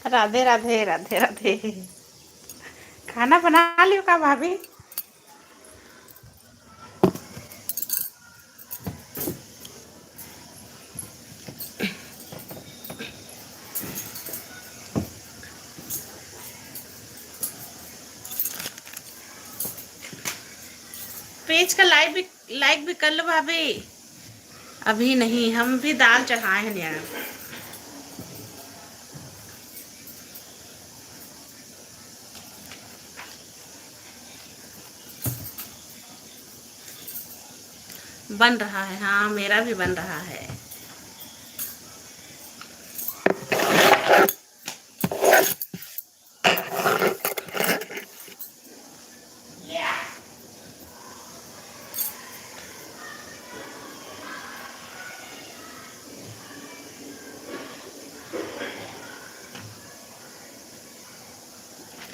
राधे राधे राधे राधे। खाना बना लियो का भाभी? पेज का लाइक भी कर लो भाभी। अभी नहीं, हम भी दाल चढ़ाए हैं यार। बन रहा है, हाँ मेरा भी बन रहा है।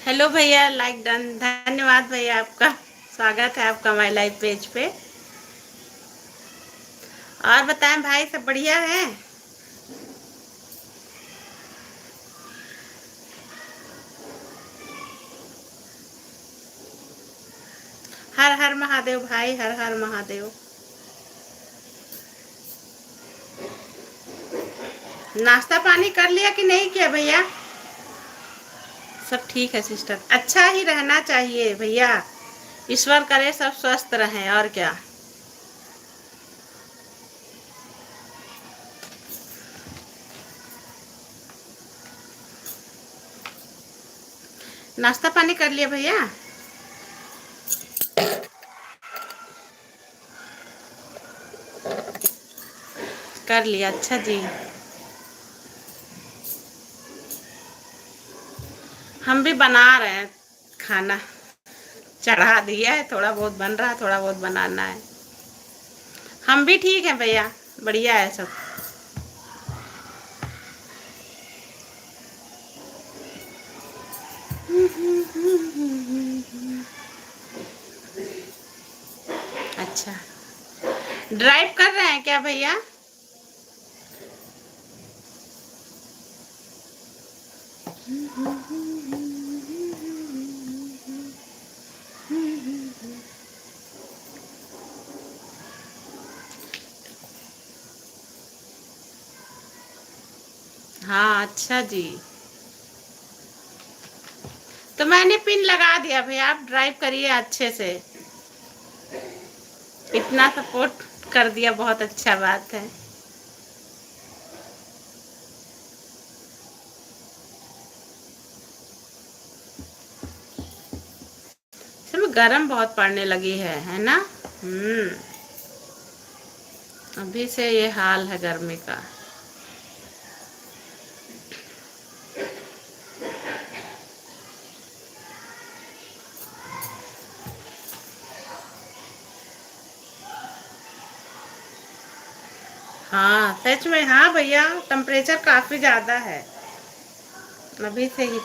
हेलो भैया, लाइक डन, धन्यवाद भैया आपका। स्वागत है आपका माय लाइव पेज पे। और बताएं भाई, सब बढ़िया है? हर हर महादेव भाई, हर हर महादेव। नाश्ता पानी कर लिया कि नहीं किया भैया? सब ठीक है सिस्टर, अच्छा ही रहना चाहिए भैया। ईश्वर करे सब स्वस्थ रहें, और क्या। नाश्ता पानी कर लिया भैया? कर लिया, अच्छा जी। हम भी बना रहे हैं खाना, चढ़ा दिया है, थोड़ा बहुत बन रहा है, थोड़ा बहुत बनाना है। हम भी ठीक हैं भैया, बढ़िया है सब। अच्छा, ड्राइव कर रहे हैं क्या भैया? हाँ अच्छा जी, तो मैंने पिन लगा दिया भैया, आप ड्राइव करिए अच्छे से। इतना सपोर्ट कर दिया, बहुत अच्छा बात है। सब गर्म बहुत पड़ने लगी है ना? अभी से ये हाल है गर्मी का। हाँ सच में, हाँ भैया टेम्परेचर काफी ज्यादा है, अभी से ही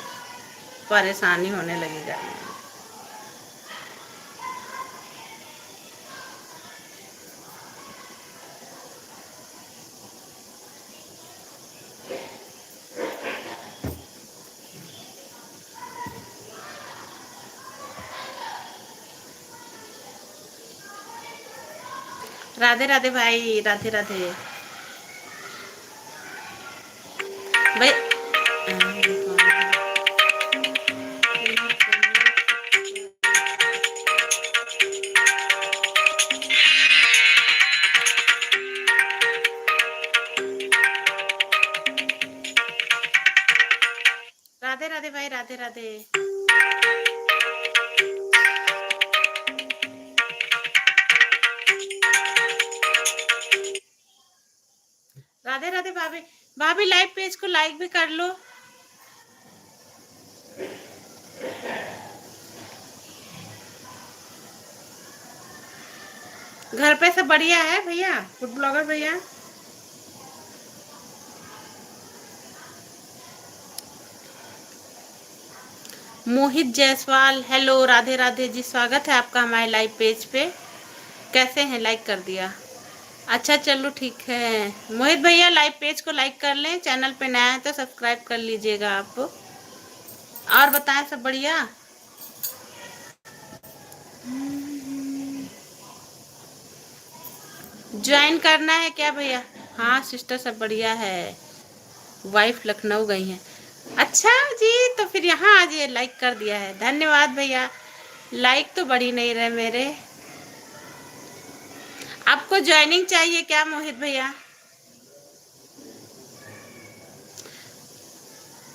परेशानी होने लगी गर्मी में। राधे राधे भाई, राधे राधे भाई। राधे राधे भाई, राधे राधे। राधे राधे भाभी। भाभी लाइव पेज को लाइक भी कर लो। घर पे सब बढ़िया है भैया, फूड ब्लॉगर भैया? मोहित जायसवाल, हेलो, राधे राधे जी, स्वागत है आपका हमारे लाइव पेज पे। कैसे हैं? लाइक कर दिया, अच्छा चलो ठीक है। मोहित भैया लाइव पेज को लाइक कर लें, चैनल पे नया है तो सब्सक्राइब कर लीजिएगा आप। और बताएं, सब बढ़िया? ज्वाइन करना है क्या भैया? हाँ सिस्टर, सब बढ़िया है। वाइफ लखनऊ गई हैं। अच्छा जी, तो फिर यहाँ आज ये लाइक कर दिया है, धन्यवाद भैया। लाइक तो बढ़ ही नहीं रहे मेरे। आपको ज्वाइनिंग चाहिए क्या मोहित भैया?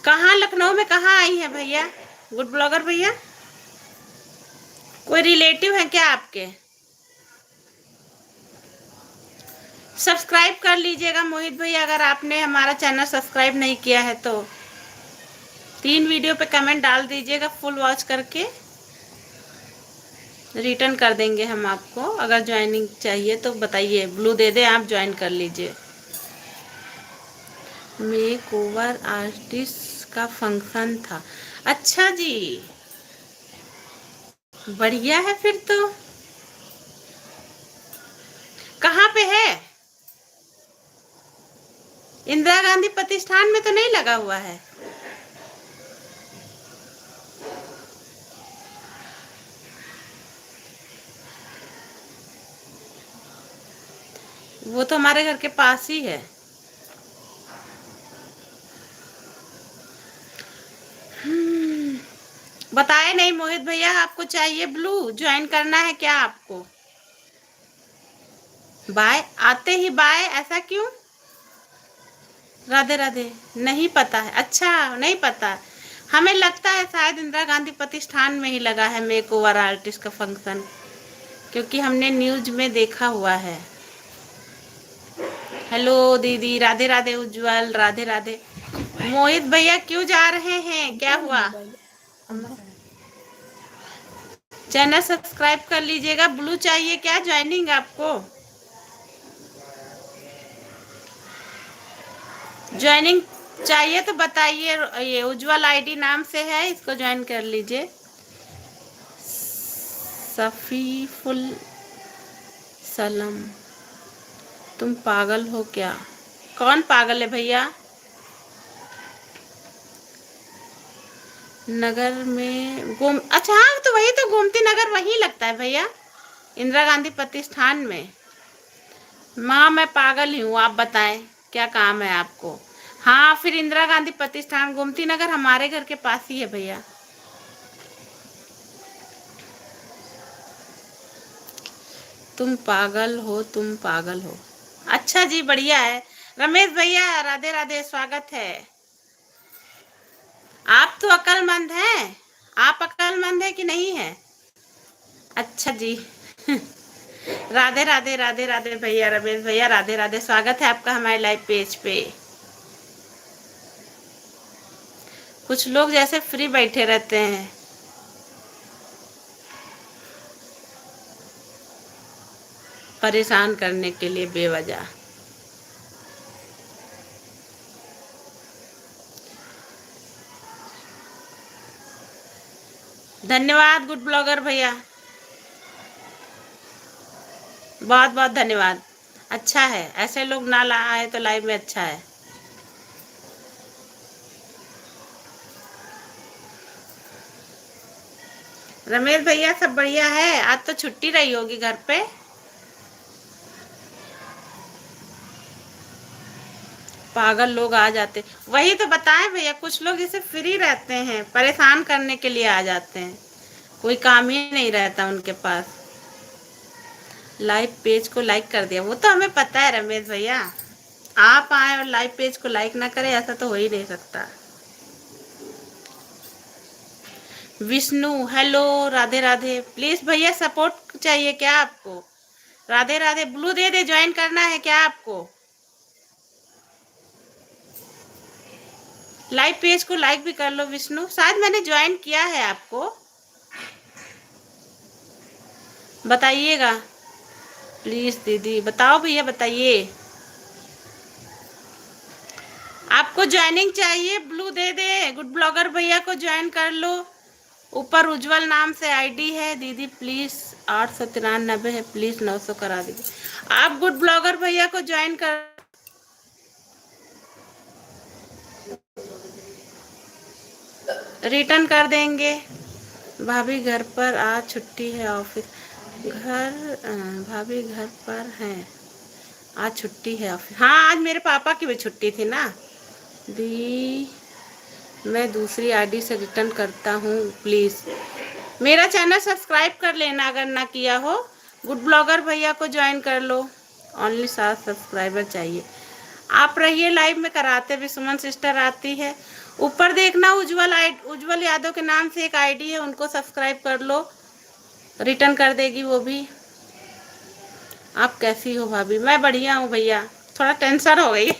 कहाँ लखनऊ में कहाँ आई है भैया? गुड ब्लॉगर भैया, कोई रिलेटिव है क्या आपके? सब्सक्राइब कर लीजिएगा मोहित भैया, अगर आपने हमारा चैनल सब्सक्राइब नहीं किया है तो। 3 वीडियो पे कमेंट डाल दीजिएगा, फुल वॉच करके रिटर्न कर देंगे हम आपको। अगर ज्वाइनिंग चाहिए तो बताइए, ब्लू दे दे, आप ज्वाइन कर लीजिए। मेक ओवर आर्टिस्ट का फंक्शन था। अच्छा जी, बढ़िया है फिर तो। कहाँ पे है? इंदिरा गांधी प्रतिष्ठान में तो नहीं लगा हुआ है? वो तो हमारे घर के पास ही है। बताए नहीं मोहित भैया, आपको चाहिए ब्लू? ज्वाइन करना है क्या आपको? बाय आते ही बाय, ऐसा क्यों? राधे राधे। नहीं पता है? अच्छा, नहीं पता। हमें लगता है शायद इंदिरा गांधी प्रतिष्ठान में ही लगा है मेक ओवर आर्टिस्ट का फंक्शन, क्योंकि हमने न्यूज में देखा हुआ है। हेलो दीदी, राधे राधे। उज्जवल, राधे राधे। मोहित भैया क्यों जा रहे हैं, क्या हुआ? चैनल सब्सक्राइब कर लीजिएगा। ब्लू चाहिए क्या ज्वाइनिंग आपको? ज्वाइनिंग चाहिए तो बताइए। ये उज्जवल आईडी नाम से है, इसको ज्वाइन कर लीजिए। सफीफुल सलम, तुम पागल हो क्या? कौन पागल है भैया? नगर में अच्छा हाँ, तो वही तो गोमती नगर वहीं लगता है भैया, इंदिरा गांधी प्रतिष्ठान में। माँ मैं पागल ही हूँ, आप बताएं क्या काम है आपको? हाँ फिर इंदिरा गांधी प्रतिष्ठान गोमती नगर हमारे घर के पास ही है भैया। तुम पागल हो, तुम पागल हो। अच्छा जी, बढ़िया है। रमेश भैया राधे राधे, स्वागत है। आप तो अक्लमंद हैं। आप अक्लमंद है कि नहीं है? अच्छा जी। राधे राधे, राधे राधे भैया, रमेश भैया राधे राधे, स्वागत है आपका हमारे लाइव पेज पे। कुछ लोग जैसे फ्री बैठे रहते हैं, परेशान करने के लिए बेवजह। धन्यवाद गुड ब्लॉगर भैया, बहुत बहुत धन्यवाद। अच्छा है, ऐसे लोग ना ला आए तो लाइव में अच्छा है। रमेश भैया सब बढ़िया है? आज तो छुट्टी रही होगी घर पे। पागल लोग आ जाते, वही तो बताएं भैया, कुछ लोग जैसे फ्री रहते हैं, परेशान करने के लिए आ जाते हैं, कोई काम ही नहीं रहता उनके पास। लाइव पेज को लाइक कर दिया, वो तो हमें पता है रमेश भैया। आप आए और लाइव पेज को लाइक ना करें, ऐसा तो हो ही नहीं सकता। विष्णु हेलो, राधे राधे। प्लीज भैया सपोर्ट चाहिए क्या आपको? राधे राधे। ब्लू दे दे, ज्वाइन करना है क्या आपको? लाइव पेज को लाइक भी कर लो विष्णु, शायद मैंने ज्वाइन किया है आपको, बताइएगा प्लीज। दीदी बताओ, भैया बताइए। आपको ज्वाइनिंग चाहिए? ब्लू दे दे, गुड ब्लॉगर भैया को ज्वाइन कर लो। ऊपर उज्जवल नाम से आईडी है। दीदी प्लीज 893 है, प्लीज 900 करा दीजिए। आप गुड ब्लॉगर भैया को ज्वाइन कर। रिटर्न कर देंगे। भाभी घर पर आज छुट्टी है ऑफिस। भाभी घर पर हैं, आज छुट्टी है ऑफिस। हाँ, आज मेरे पापा की भी छुट्टी थी ना दी। मैं दूसरी आईडी से रिटर्न करता हूँ, प्लीज़ मेरा चैनल सब्सक्राइब कर लेना अगर ना किया हो। गुड ब्लॉगर भैया को ज्वाइन कर लो। ओनली 7 सब्सक्राइबर चाहिए। आप रहिए लाइव में कराते भी। सुमन सिस्टर आती है, ऊपर देखना उज्जवल यादव के नाम से एक आईडी है, उनको सब्सक्राइब कर लो, रिटर्न कर देगी वो भी। आप कैसी हो भाभी? मैं बढ़िया हूँ भैया, थोड़ा टेंशन हो गई।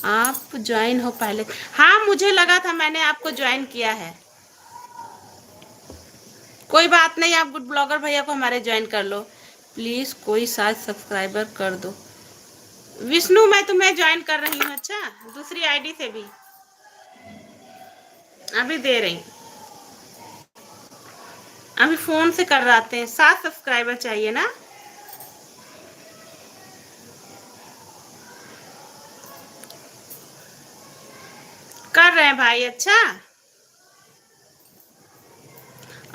आप ज्वाइन हो पहले? हाँ, मुझे लगा था मैंने आपको ज्वाइन किया है। कोई बात नहीं, आप गुड ब्लॉगर भैया को हमारे ज्वाइन कर लो प्लीज। कोई 7 सब्सक्राइबर कर दो। विष्णु, मैं तुम्हें ज्वाइन कर रही हूँ। अच्छा, दूसरी आईडी से भी अभी दे रही हूँ। अभी फोन से कर रहे हैं। 7 सब्सक्राइबर चाहिए ना। कर रहे हैं भाई। अच्छा,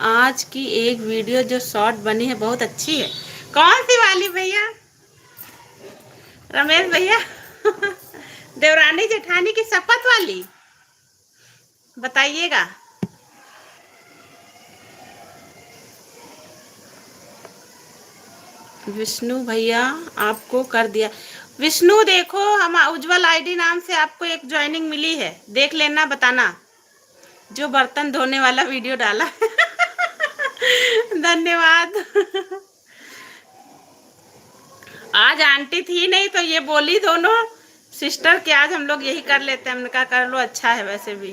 आज की एक वीडियो जो शॉर्ट बनी है बहुत अच्छी है। कौन सी वाली भैया? रमेश भैया? देवरानी जेठानी की शपथ वाली बताइएगा। विष्णु भैया आपको कर दिया। विष्णु देखो, हम उज्जवल आईडी नाम से आपको एक ज्वाइनिंग मिली है, देख लेना, बताना। जो बर्तन धोने वाला वीडियो डाला। धन्यवाद। आज आंटी थी नहीं तो ये बोली दोनों सिस्टर कि आज हम लोग यही कर लेते हैं। हमने कहा कर लो, अच्छा है वैसे भी।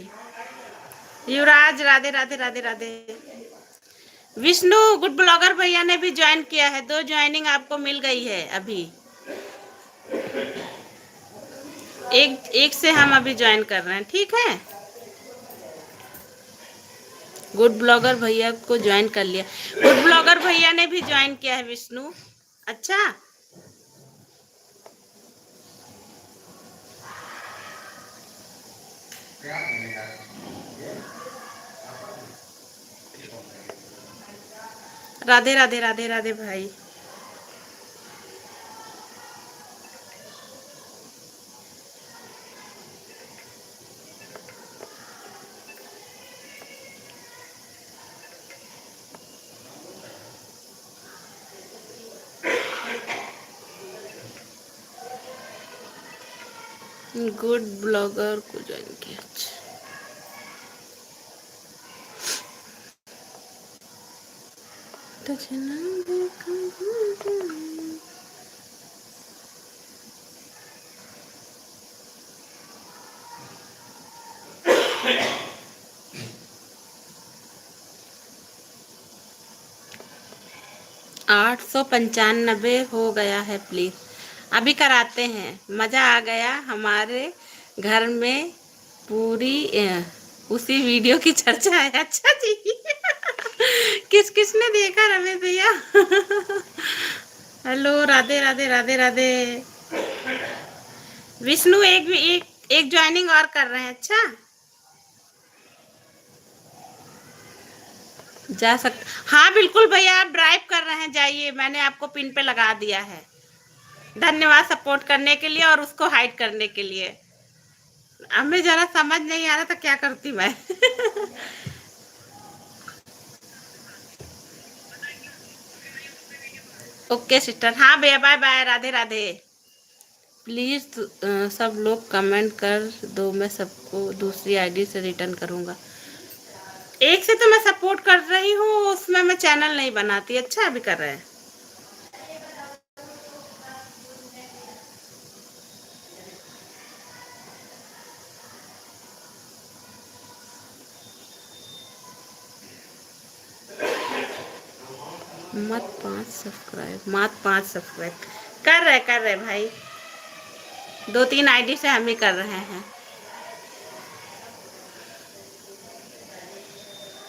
युवराज, राधे राधे राधे राधे। विष्णु, गुड ब्लॉगर भैया ने भी ज्वाइन किया है। 2 ज्वाइनिंग आपको मिल गई है अभी। एक से हम अभी ज्वाइन कर रहे हैं, ठीक है। गुड ब्लॉगर भैया को ज्वाइन कर लिया। गुड ब्लॉगर भैया ने भी ज्वाइन किया है विष्णु। अच्छा, राधे राधे राधे राधे भाई। गुड ब्लॉगर को ज्वाइन किया। अच्छा, 895 हो गया है, प्लीज अभी कराते हैं। मजा आ गया हमारे घर में। पूरी उसी वीडियो की चर्चा है। अच्छा जी। किस किसने देखा रमेश भैया? हेलो, राधे राधे राधे राधे। विष्णु एक ज्वाइनिंग और कर रहे हैं। अच्छा, जा सकते। हाँ बिल्कुल भैया, आप ड्राइव कर रहे हैं, जाइए, मैंने आपको पिन पे लगा दिया है। धन्यवाद सपोर्ट करने के लिए और उसको हाइड करने के लिए। हमें जरा समझ नहीं आ रहा था क्या करती मैं। ओके सिस्टर, हाँ भैया, bye bye, Radhe Radhe. Please सब लोग कमेंट कर दो, मैं सबको दूसरी आईडी से रिटर्न करूंगा। एक से तो मैं सपोर्ट कर रही हूँ, उसमें मैं चैनल नहीं बनाती। अच्छा, अभी कर रहे हैं। मत 5 सब्सक्राइब कर रहे भाई। 2-3 आईडी से हम ही कर रहे हैं।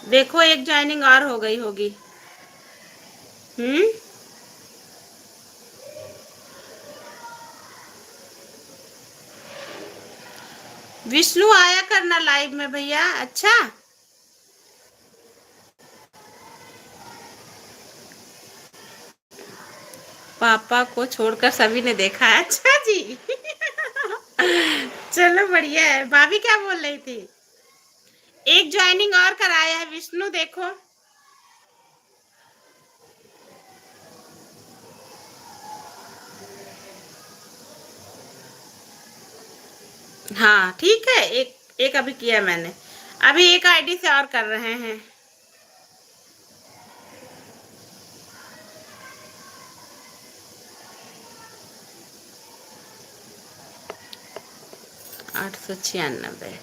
देखो, एक ज्वाइनिंग और हो गई होगी। विष्णु आया करना लाइव में भैया। अच्छा, पापा को छोड़कर सभी ने देखा है। अच्छा जी। चलो बढ़िया है। भाभी क्या बोल रही थी? एक ज्वाइनिंग और कराया है विष्णु, देखो। हाँ ठीक है, एक एक अभी किया मैंने। अभी एक आईडी से और कर रहे हैं। 896।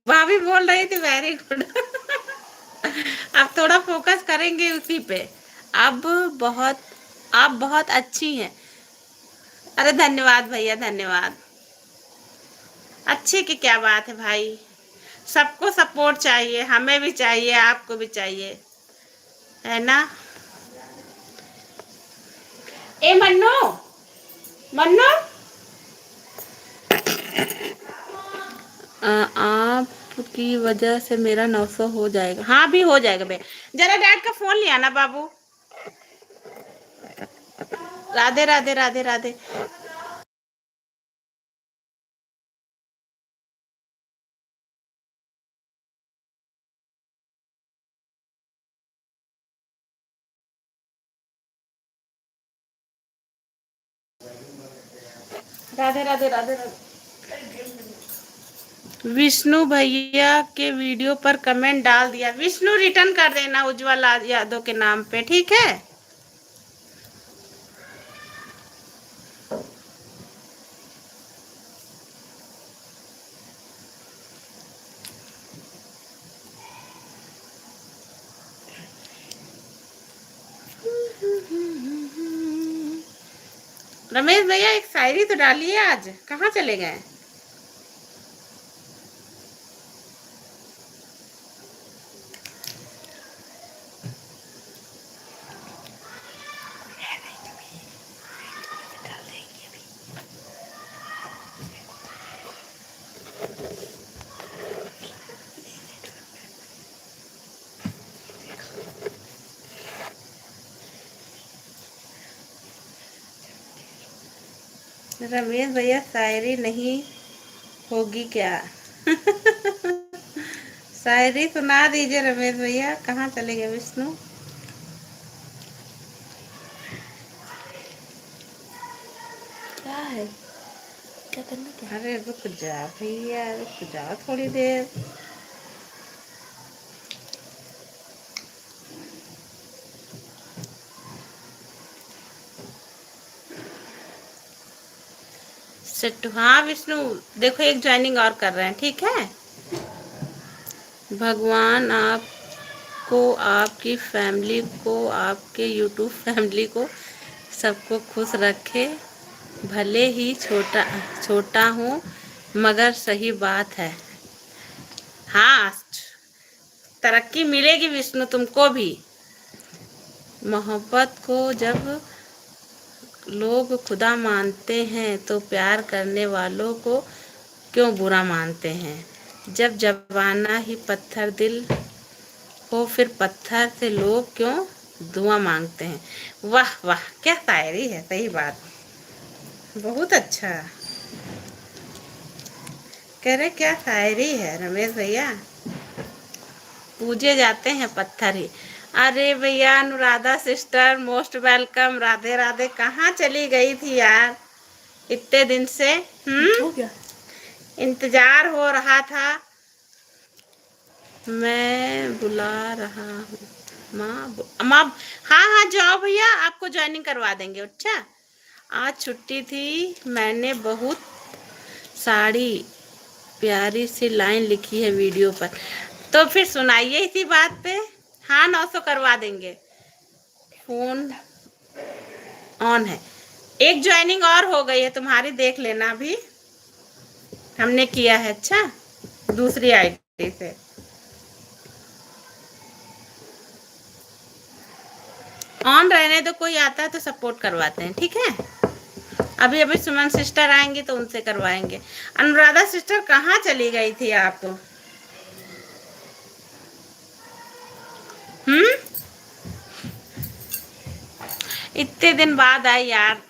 भाभी बोल रही थी वेरी गुड। अब थोड़ा फोकस करेंगे उसी पे। अब बहुत, आप बहुत अच्छी हैं। अरे धन्यवाद भैया, धन्यवाद। अच्छे की क्या बात है भाई। सबको सपोर्ट चाहिए, हमें भी चाहिए, आपको भी चाहिए, है ना। ए मन्नू, मन्नू, आपकी वजह से मेरा 900 हो जाएगा। हाँ भी हो जाएगा बे। जरा डैड का फोन लिया ना बाबू। राधे राधे राधे राधे। राधे राधे राधे राधे। विष्णु भैया के वीडियो पर कमेंट डाल दिया। विष्णु रिटर्न कर देना उज्जवल यादव के नाम पे, ठीक है। रमेश भैया एक शायरी तो डालिए, आज कहाँ चले गए? रमेश भैया शायरी नहीं होगी क्या? शायरी सुना दीजिए रमेश भैया। कहाँ चले गए विष्णु? क्या है, क्या करना क्या? अरे रुक जा भैया, रुक जाओ थोड़ी देर। सेट, हाँ विष्णु देखो, एक ज्वाइनिंग और कर रहे हैं, ठीक है। भगवान आपको, आपकी फैमिली को, आपके यूट्यूब फैमिली को, सबको खुश रखे। भले ही छोटा छोटा हूँ मगर सही बात है। हाँ, तरक्की मिलेगी विष्णु तुमको भी। मोहब्बत को जब लोग खुदा मानते हैं तो प्यार करने वालों को क्यों बुरा मानते हैं। जब जमाना ही पत्थर दिल हो फिर पत्थर से लोग क्यों दुआ मांगते हैं। वाह वाह, क्या शायरी है, सही बात, बहुत अच्छा। कह रहे क्या शायरी है रमेश भैया। पूजे जाते हैं पत्थर ही। अरे भैया Anuradha sister most welcome. Radhe Radhe. कहाँ चली गई थी यार इतने दिन से? हो गया, इंतजार हो रहा था। मैं बुला रहा हूँ माँ, माँ। हाँ हाँ जाओ भैया, आपको ज्वाइनिंग करवा देंगे। अच्छा, आज छुट्टी थी, मैंने बहुत साड़ी प्यारी सी लाइन लिखी है वीडियो पर, तो फिर सुनाइए इसी बात पे। हाँ 900 करवा देंगे। फोन ऑन है। एक ज्वाइनिंग और हो गई है तुम्हारी, देख लेना अभी हमने किया है। अच्छा, दूसरी आईडी से। ऑन रहने दो, कोई आता है तो सपोर्ट करवाते हैं, ठीक है। अभी अभी सुमन सिस्टर आएंगी तो उनसे करवाएंगे। अनुराधा सिस्टर कहाँ चली गई थी आप? हम्म, इतने दिन बाद आई यार।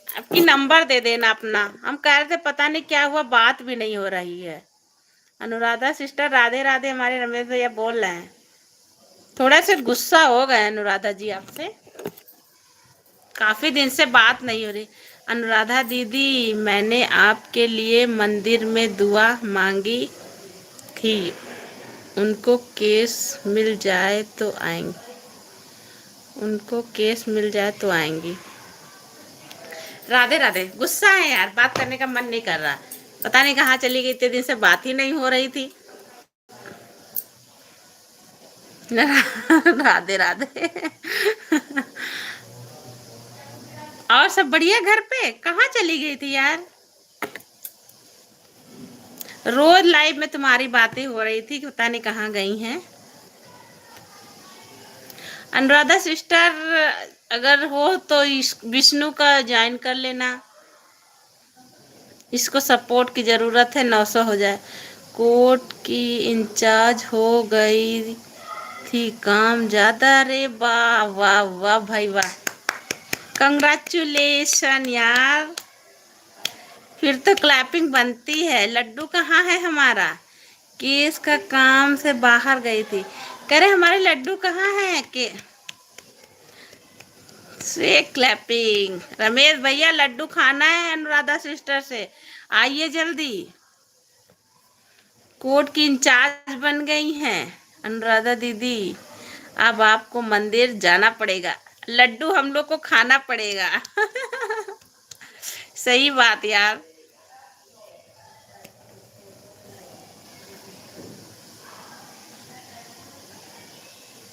आपकी नंबर दे देना अपना। हम कह रहे थे पता नहीं क्या हुआ, बात भी नहीं हो रही है। अनुराधा सिस्टर राधे राधे, हमारे रमेश भैया बोल रहे हैं। थोड़ा से गुस्सा हो गए अनुराधा जी आपसे, काफी दिन से बात नहीं हो रही। अनुराधा दीदी, मैंने आपके लिए मंदिर में दुआ मांगी थी, उनको केस मिल जाए तो आएंगी, उनको केस मिल जाए तो आएंगी। राधे राधे। गुस्सा है यार, बात करने का मन नहीं कर रहा। पता नहीं कहाँ चली गई, इतने दिन से बात ही नहीं हो रही थी। राधे राधे। और सब बढ़िया घर पे? कहाँ चली गई थी यार? रोज लाइव में तुम्हारी बातें हो रही थी कि पता नहीं कहाँ गई हैं। अनुराधा सिस्टर अगर हो तो विष्णु का ज्वाइन कर लेना, इसको सपोर्ट की जरूरत है, 900 हो जाए। कोर्ट की इंचार्ज हो गई थी, काम ज्यादा। रे वाह वाह वाह भाई वाह, कंग्रेचुलेशन यार। फिर तो क्लैपिंग बनती है। लड्डू कहाँ है हमारा? केस का काम से बाहर गई थी। कह रहे हमारे लड्डू कहाँ है के? से क्लैपिंग। रमेश भैया लड्डू खाना है अनुराधा सिस्टर से, आइए जल्दी। कोर्ट की इंचार्ज बन गई हैं अनुराधा दीदी, अब आपको मंदिर जाना पड़ेगा, लड्डू हम लोग को खाना पड़ेगा। सही बात यार।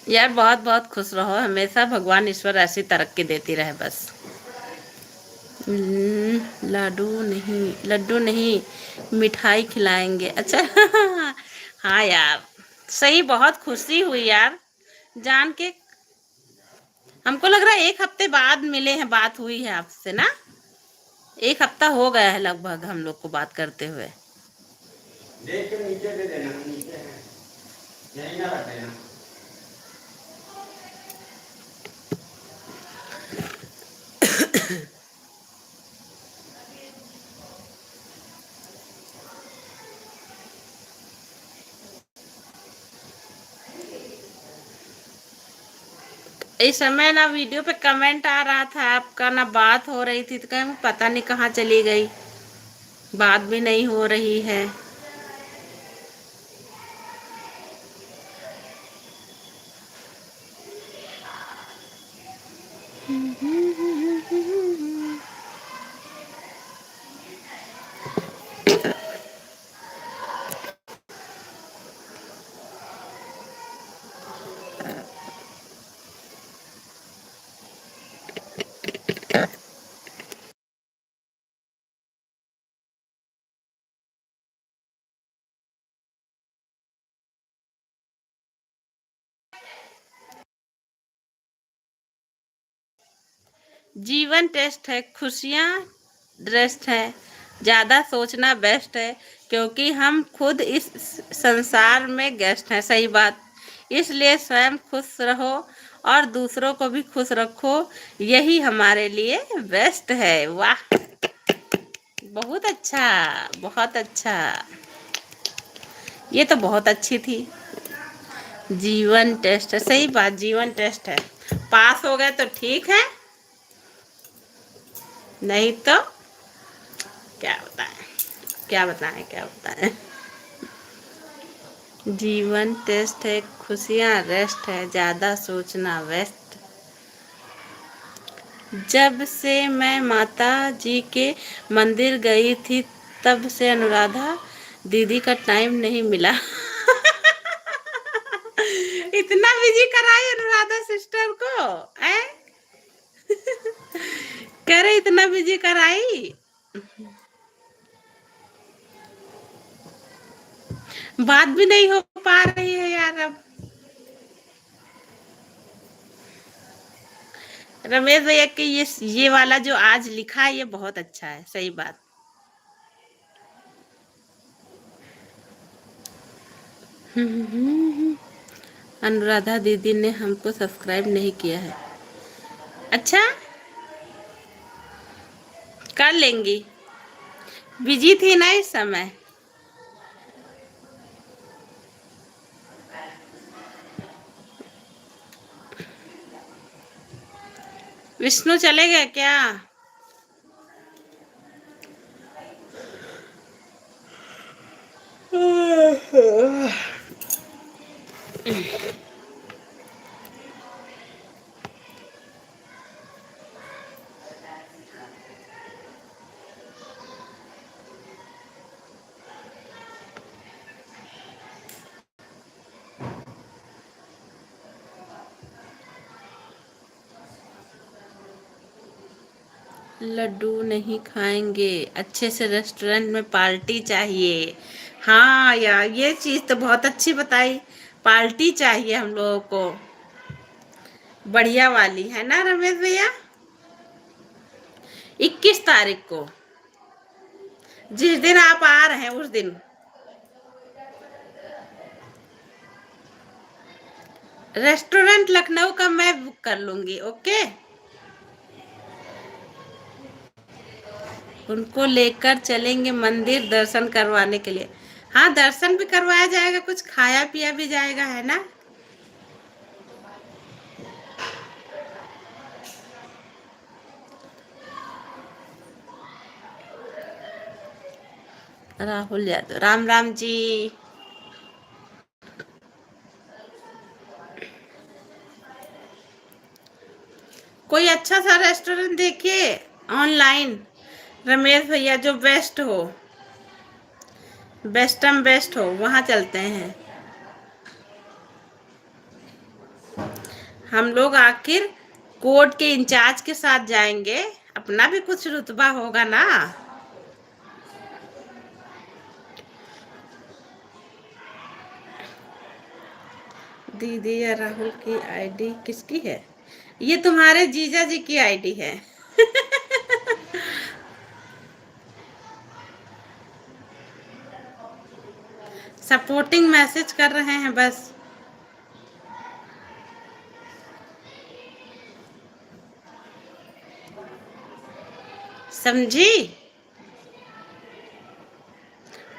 यार बहुत बहुत खुश रहो हमेशा, भगवान ईश्वर ऐसी तरक्की देती रहे बस। लाडू नहीं, लड्डू नहीं, मिठाई खिलाएंगे। अच्छा। हाँ यार, सही, बहुत खुशी हुई यार जान के। हमको लग रहा है 1 हफ्ते बाद मिले हैं, बात हुई है आपसे ना। 1 हफ्ता हो गया है लगभग हम लोग को बात करते हुए। देख के नीचे दे देना, नीचे है, यहीं ना रख देना। इस समय ना वीडियो पे कमेंट आ रहा था आपका, ना बात हो रही थी, तो कहीं पता नहीं कहाँ चली गई, बात भी नहीं हो रही है। जीवन टेस्ट है, खुशियाँ रेस्ट है, ज़्यादा सोचना बेस्ट है, क्योंकि हम खुद इस संसार में गेस्ट हैं। सही बात। इसलिए स्वयं खुश रहो और दूसरों को भी खुश रखो, यही हमारे लिए बेस्ट है। वाह, बहुत अच्छा, बहुत अच्छा। ये तो बहुत अच्छी थी। जीवन टेस्ट है, सही बात, जीवन टेस्ट है। पास हो गए तो ठीक है, नहीं तो क्या बताएं, क्या बताएं, क्या बताएं। जीवन टेस्ट है, खुशियाँ रेस्ट है, ज़्यादा सोचना वेस्ट। जब से मैं माता जी के मंदिर गई थी, तब से अनुराधा दीदी का टाइम नहीं मिला। इतना बिजी कराई अनुराधा सिस्टर को, कह रहे इतना बिजी कराई, बात भी नहीं हो पा रही है यार अब। रमेश भैया कि ये वाला जो आज लिखा है ये बहुत अच्छा है, सही बात। अनुराधा दीदी ने हमको सब्सक्राइब नहीं किया है। अच्छा, कर लेंगी, बिजी थी ना इस समय। विष्णु चले गए क्या? लड्डू नहीं खाएंगे, अच्छे से रेस्टोरेंट में पार्टी चाहिए। हाँ यार, ये चीज तो बहुत अच्छी बताई, पार्टी चाहिए हम लोगों को, बढ़िया वाली, है ना रमेश भैया? 21 तारीख को, जिस दिन आप आ रहे हैं उस दिन। रेस्टोरेंट लखनऊ का मैं बुक कर लूंगी, ओके। उनको लेकर चलेंगे मंदिर दर्शन करवाने के लिए। हाँ, दर्शन भी करवाया जाएगा, कुछ खाया पिया भी जाएगा, है ना? राहुल यादव, राम राम जी। कोई अच्छा सा रेस्टोरेंट देखिए ऑनलाइन रमेश भैया, जो बेस्ट हो, बेस्टम बेस्ट हो, वहां चलते हैं हम लोग। आखिर कोर्ट के इंचार्ज के साथ जाएंगे, अपना भी कुछ रुतबा होगा ना। दीदी या राहुल की आईडी किसकी है? ये तुम्हारे जीजा जी की आईडी है। सपोर्टिंग मैसेज कर रहे हैं बस। समझी?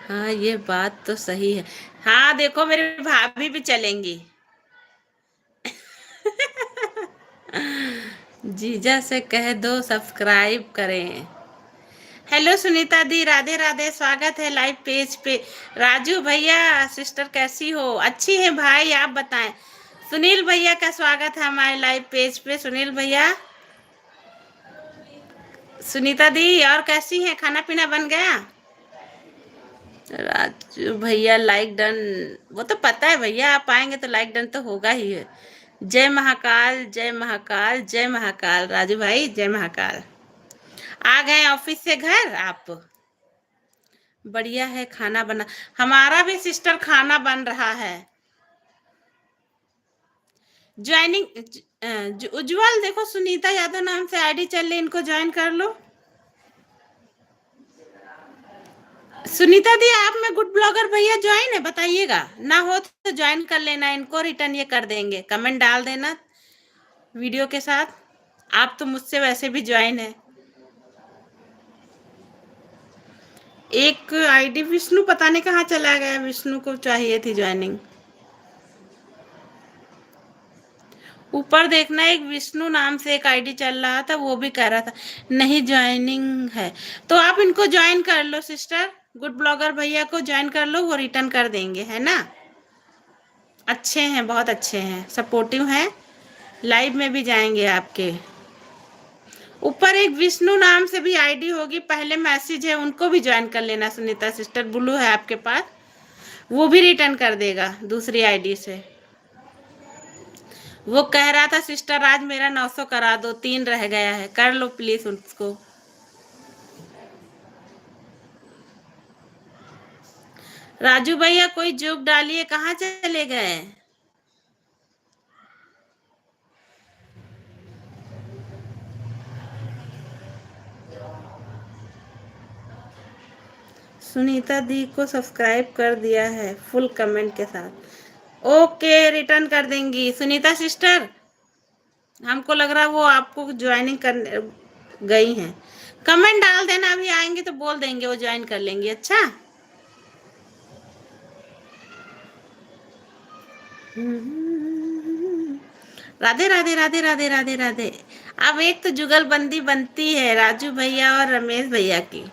हाँ, ये बात तो सही है। हाँ देखो, मेरी भाभी भी चलेंगी। जीजा से कह दो सब्सक्राइब करें। हेलो सुनीता दी, राधे राधे, स्वागत है लाइव पेज पे। राजू भैया, सिस्टर कैसी हो? अच्छी है भाई, आप बताएं। सुनील भैया का स्वागत है हमारे लाइव पेज पे। सुनील भैया, सुनीता दी और कैसी हैं? खाना पीना बन गया? राजू भैया लाइक डन, वो तो पता है भैया, आप आएंगे तो लाइक डन तो होगा ही है। जय महाकाल, जय महाकाल, जय महाकाल। राजू भाई, जय महाकाल। आ गए ऑफिस से घर आप? बढ़िया है, खाना बना। हमारा भी सिस्टर खाना बन रहा है। ज्वाइनिंग उज्जवल, देखो सुनीता यादव नाम से आईडी चल रही, इनको ज्वाइन कर लो। सुनीता दी, आप में गुड ब्लॉगर भैया ज्वाइन है? बताइएगा, ना हो तो ज्वाइन कर लेना, इनको रिटर्न ये कर देंगे, कमेंट डाल देना वीडियो के साथ। आप तो मुझसे वैसे भी ज्वाइन है। एक आईडी विष्णु पता नहीं कहाँ चला गया, विष्णु को चाहिए थी ज्वाइनिंग। ऊपर देखना, एक विष्णु नाम से एक आईडी चल रहा था, वो भी कह रहा था नहीं ज्वाइनिंग है। तो आप इनको ज्वाइन कर लो सिस्टर, गुड ब्लॉगर भैया को ज्वाइन कर लो, वो रिटर्न कर देंगे, है ना? अच्छे हैं, बहुत अच्छे हैं, सपोर्टिव हैं, लाइव में भी जाएंगे आपके। ऊपर एक विष्णु नाम से भी आईडी होगी, पहले मैसेज है, उनको भी ज्वाइन कर लेना सुनीता सिस्टर। ब्लू है आपके पास, वो भी रिटर्न कर देगा दूसरी आईडी से। वो कह रहा था सिस्टर आज मेरा 900 करा दो, 3 रह गया है, कर लो प्लीज उसको। राजू भैया कोई जोक डालिए, कहाँ चले गए? सुनीता दी को सब्सक्राइब कर दिया है फुल कमेंट के साथ। ओके, रिटर्न कर देंगी सुनीता सिस्टर। हमको लग रहा है वो आपको ज्वाइनिंग करने गई हैं। कमेंट डाल देना, अभी आएंगे तो बोल देंगे, वो ज्वाइन कर लेंगी। अच्छा, राधे राधे राधे राधे राधे राधे। अब एक तो जुगलबंदी बनती है राजू भैया और रमेश भैया की।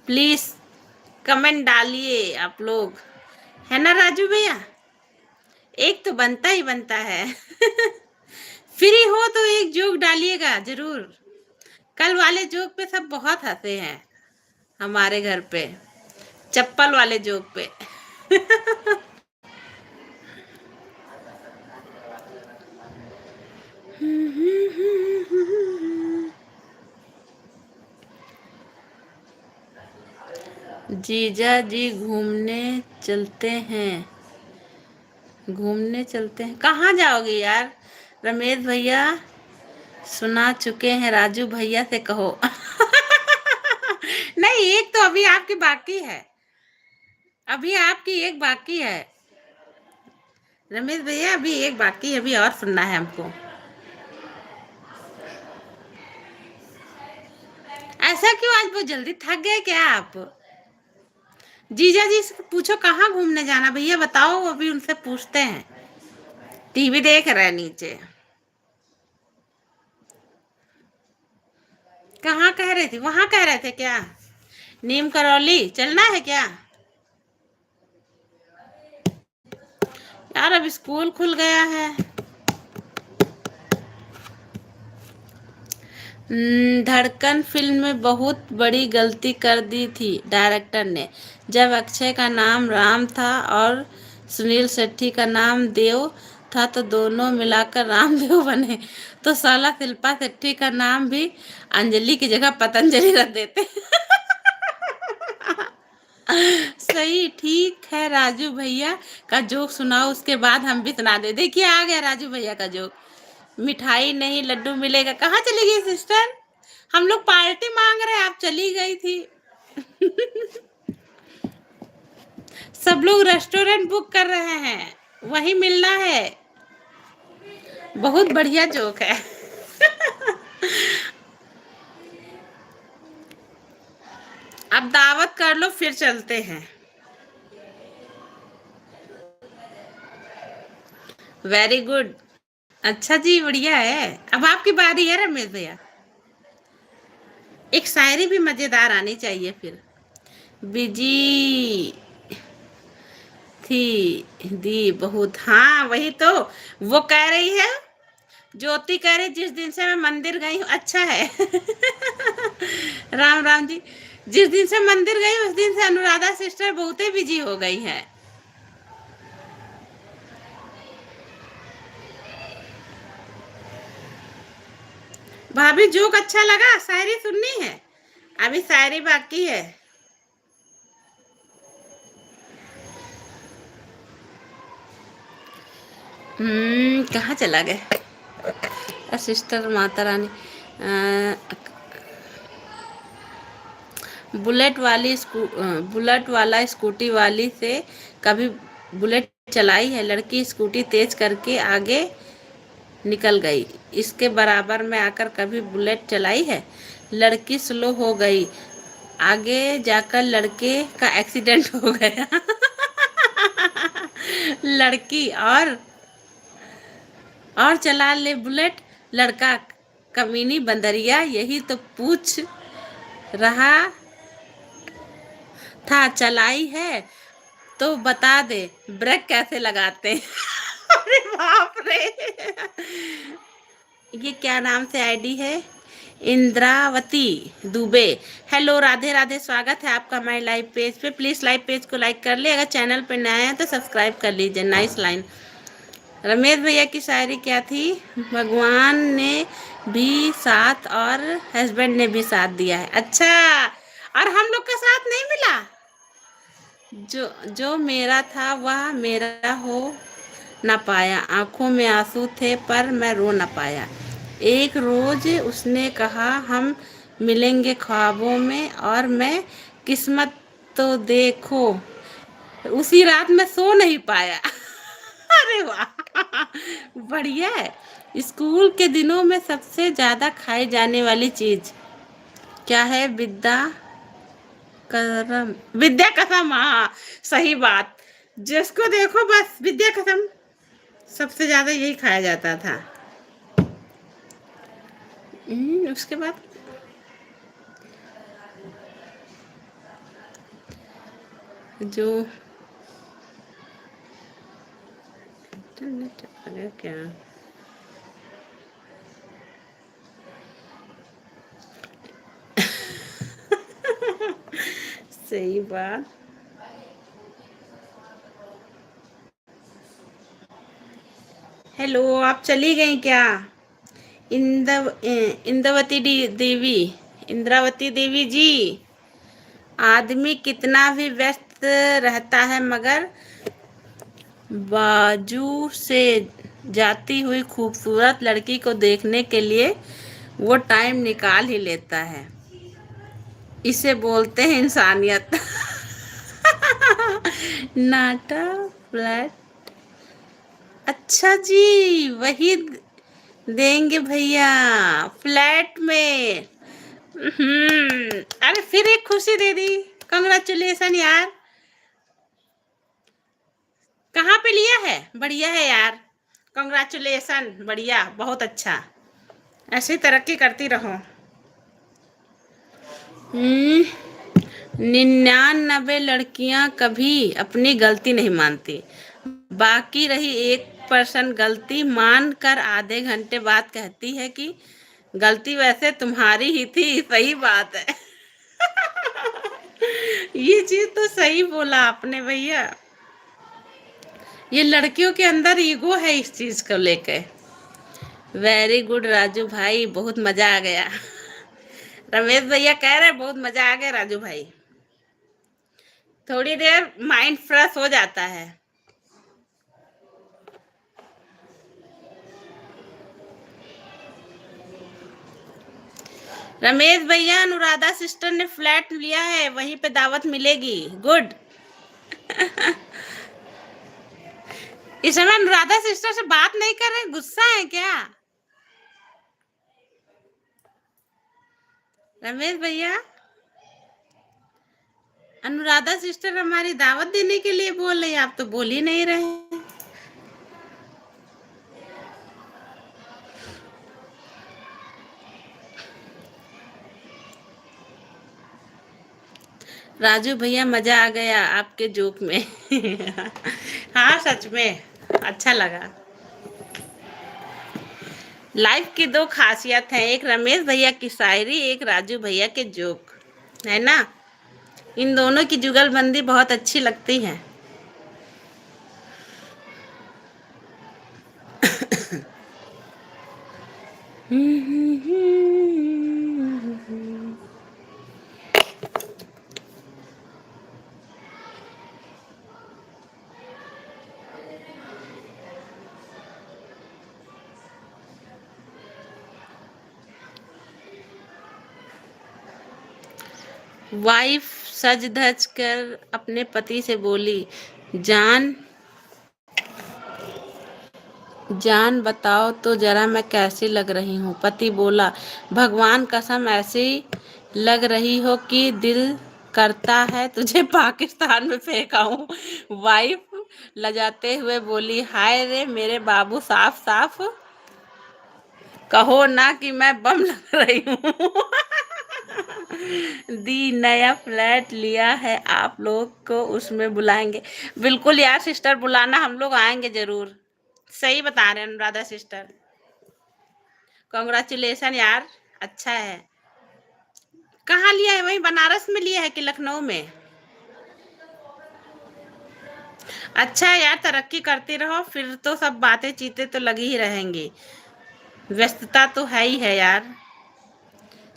प्लीज कमेंट डालिए आप लोग, है ना राजू भैया? एक तो बनता ही बनता है। फ्री हो तो एक जोक डालिएगा जरूर। कल वाले जोक पे सब बहुत हंसे हैं हमारे घर पे, चप्पल वाले जोक पे। जीजा जी घूमने चलते हैं, घूमने चलते हैं। कहाँ जाओगे यार? रमेश भैया सुना चुके हैं, राजू भैया से कहो। नहीं, एक तो अभी आपकी बाकी है, अभी आपकी एक बाकी है रमेश भैया, अभी एक बाकी है, अभी और सुनना है हमको। ऐसा क्यों, आज बहुत जल्दी थक गए क्या आप? जीजा जी से पूछो कहाँ घूमने जाना, भैया बताओ, अभी उनसे पूछते हैं। टीवी देख रहे हैं नीचे। कहाँ कह रहे थे, वहां कह रहे थे क्या? नीम करौली चलना है क्या? यार अब स्कूल खुल गया है। धड़कन फिल्म में बहुत बड़ी गलती कर दी थी डायरेक्टर ने। जब अक्षय का नाम राम था और सुनील शेट्टी का नाम देव था तो दोनों मिलाकर रामदेव बने, तो साला शिल्पा शेट्टी का नाम भी अंजलि की जगह पतंजलि रख देते। सही, ठीक है। राजू भैया का जोक सुनाओ, उसके बाद हम भी सुना दे। देखिए आ गया राजू भैया का जोक। मिठाई नहीं लड्डू मिलेगा। कहाँ चली गई सिस्टर? हम लोग पार्टी मांग रहे हैं, आप चली गई थी। सब लोग रेस्टोरेंट बुक कर रहे हैं, वही मिलना है। बहुत बढ़िया जोक है। अब दावत कर लो फिर चलते हैं। Very good. अच्छा जी, बढ़िया है। अब आपकी बारी है रमेश भैया। एक शायरी भी मजेदार आनी चाहिए फिर। बिजी थी दी बहुत, हाँ वही तो। वो कह रही है, ज्योति कह रही जिस दिन से मैं मंदिर गई हूँ, अच्छा है। राम राम जी। जिस दिन से मंदिर गई उस दिन से अनुराधा सिस्टर बहुत ही बिजी हो गई है। भाभी जोक अच्छा लगा? शायरी सुननी है? अभी शायरी बाकी है। कहाँ चला गए सिस्टर माता रानी? बुलेट वाला स्कूटी वाली से कभी बुलेट चलाई है? लड़की स्कूटी तेज करके आगे निकल गई, इसके बराबर में आकर कभी बुलेट चलाई है? लड़की स्लो हो गई, आगे जाकर लड़के का एक्सीडेंट हो गया। लड़की और चला ले बुलेट, लड़का कमीनी बंदरिया यही तो पूछ रहा था, चलाई है तो बता दे ब्रेक कैसे लगाते हैं। अरे बाप रे। ये क्या नाम से आईडी है? इंद्रावती दुबे। हेलो, राधे राधे, स्वागत है आपका हमारे लाइव पेज पे। प्लीज लाइव पेज को लाइक कर ले, अगर चैनल पे नया है तो सब्सक्राइब कर लीजिए। Nice line. रमेश भैया की शायरी क्या थी? भगवान ने भी साथ और हस्बैंड ने भी साथ दिया है। अच्छा, और हम लोग का साथ नहीं मिला? जो जो मेरा था वह मेरा हो ना पाया, आंखों में आंसू थे पर मैं रो ना पाया। एक रोज उसने कहा हम मिलेंगे ख्वाबों में, और मैं किस्मत तो देखो उसी रात मैं सो नहीं पाया। अरे वाह, बढ़िया है। स्कूल के दिनों में सबसे ज्यादा खाई जाने वाली चीज क्या है? करम विद्या कसम, हाँ सही बात। जिसको देखो बस विद्या कसम, सबसे ज्यादा यही खाया जाता था। उसके बाद जो क्या, सही बात। हेलो, आप चली गई क्या? इंद्रावती देवी, इंद्रावती देवी जी। आदमी कितना भी व्यस्त रहता है मगर बाजू से जाती हुई खूबसूरत लड़की को देखने के लिए वो टाइम निकाल ही लेता है। इसे बोलते हैं इंसानियत। नाटा फ्लैट, अच्छा जी, वही देंगे भैया फ्लैट में। अरे फिर एक खुशी दे दी। कंग्रेचुलेशन यार। कहाँ पे लिया है? बढ़िया है यार, कंग्रेचुलेशन, बढ़िया, बहुत अच्छा। ऐसे ही तरक्की करती रहो। 99 लड़कियां कभी अपनी गलती नहीं मानती, बाकी रही 1% गलती मान कर आधे घंटे बाद कहती है कि गलती वैसे तुम्हारी ही थी। सही बात है। ये चीज तो सही बोला आपने भैया। ये लड़कियों के अंदर ईगो है इस चीज को लेके। वेरी गुड राजू भाई, बहुत मजा आ गया। रमेश भैया कह रहे बहुत मजा आ गया राजू भाई। थोड़ी देर माइंड फ्रेश हो जाता है। रमेश भैया, अनुराधा सिस्टर ने फ्लैट लिया है, वहीं पे दावत मिलेगी। गुड। इस समय अनुराधा सिस्टर से बात नहीं कर रहे, गुस्सा है क्या? रमेश भैया, अनुराधा सिस्टर हमारी दावत देने के लिए बोल रही, आप तो बोल ही नहीं रहे। राजू भैया, मजा आ गया आपके जोक में। हाँ सच में अच्छा लगा। लाइफ की दो खासियत है, एक रमेश भैया की शायरी, एक राजू भैया के जोक, है ना? इन दोनों की जुगलबंदी बहुत अच्छी लगती है। वाइफ सज धज कर अपने पति से बोली, जान जान बताओ तो जरा मैं कैसी लग रही हूँ? पति बोला, भगवान कसम ऐसी लग रही हो कि दिल करता है तुझे पाकिस्तान में फेंकाऊं। वाइफ लजाते हुए बोली, हाय रे मेरे बाबू, साफ साफ कहो ना कि मैं बम लग रही हूँ। दी नया फ्लैट लिया है, आप लोग को उसमें बुलाएंगे। बिल्कुल यार सिस्टर, बुलाना, हम लोग आएंगे जरूर। सही बता रहे हैं अनुराधा सिस्टर। कॉन्ग्रेचुलेशन यार, अच्छा है। कहाँ लिया है? वहीं बनारस में लिया है कि लखनऊ में? अच्छा है यार, तरक्की करते रहो, फिर तो सब बातें चीतें तो लगी ही रहेंगी। व्यस्तता तो है ही है यार।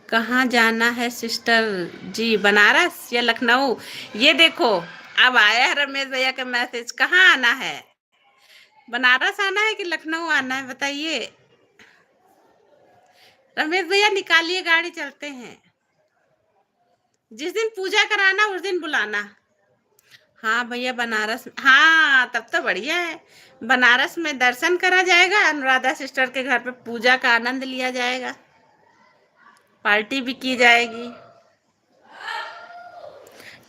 कहाँ जाना है सिस्टर जी, बनारस या लखनऊ? ये देखो, अब आया है रमेश भैया का मैसेज। कहाँ आना है? बनारस आना है कि लखनऊ आना है, बताइए। रमेश भैया निकालिए गाड़ी, चलते हैं। जिस दिन पूजा कराना उस दिन बुलाना। हाँ भैया, बनारस, हाँ तब तो बढ़िया है। बनारस में दर्शन करा जाएगा, अनुराधा सिस्टर के घर पे पूजा का आनंद लिया जाएगा, पार्टी भी की जाएगी।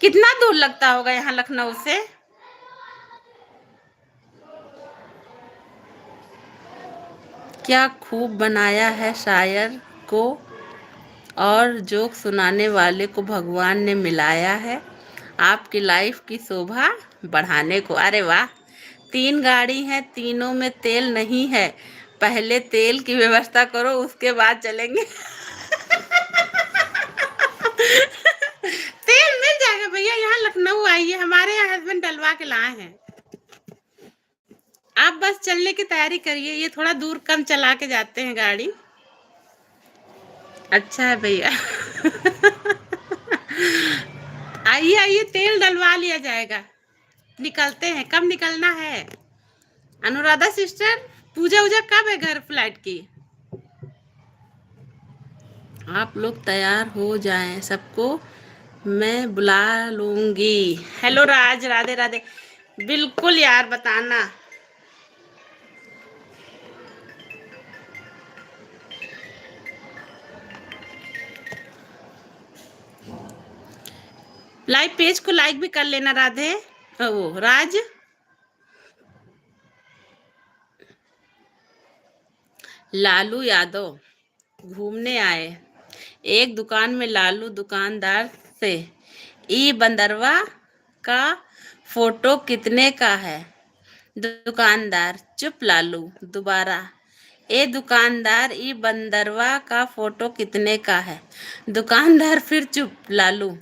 कितना दूर लगता होगा यहाँ लखनऊ से? क्या खूब बनाया है शायर को, और जोक सुनाने वाले को भगवान ने मिलाया है आपकी लाइफ की शोभा बढ़ाने को। अरे वाह! 3 गाड़ी हैं, तीनों में तेल नहीं है। पहले तेल की व्यवस्था करो, उसके बाद चलेंगे। तेल मिल जाएगा भैया, यहाँ लखनऊ आइए, हमारे यहाँ हस्बैंड डलवा के लाए हैं। आप बस चलने की तैयारी करिए, ये थोड़ा दूर कम चला के जाते हैं गाड़ी। अच्छा है भैया। आइए आइए, तेल डलवा लिया जाएगा। निकलते हैं, कब निकलना है? अनुराधा सिस्टर, पूजा वूजा कब है घर फ्लैट की? आप लोग तैयार हो जाएं, सबको मैं बुला लूंगी। हेलो राज, राधे राधे। बिल्कुल यार, बताना। लाइव पेज को लाइक भी कर लेना राधे, वो राज। लालू यादव घूमने आए। एक दुकान में लालू दुकानदार से, ई बंदरवा का फोटो कितने का है? दुकानदार, चुप लालू, दोबारा। ए दुकानदार, ई बंदरवा का फोटो कितने का है? दुकानदार फिर चुप लालू।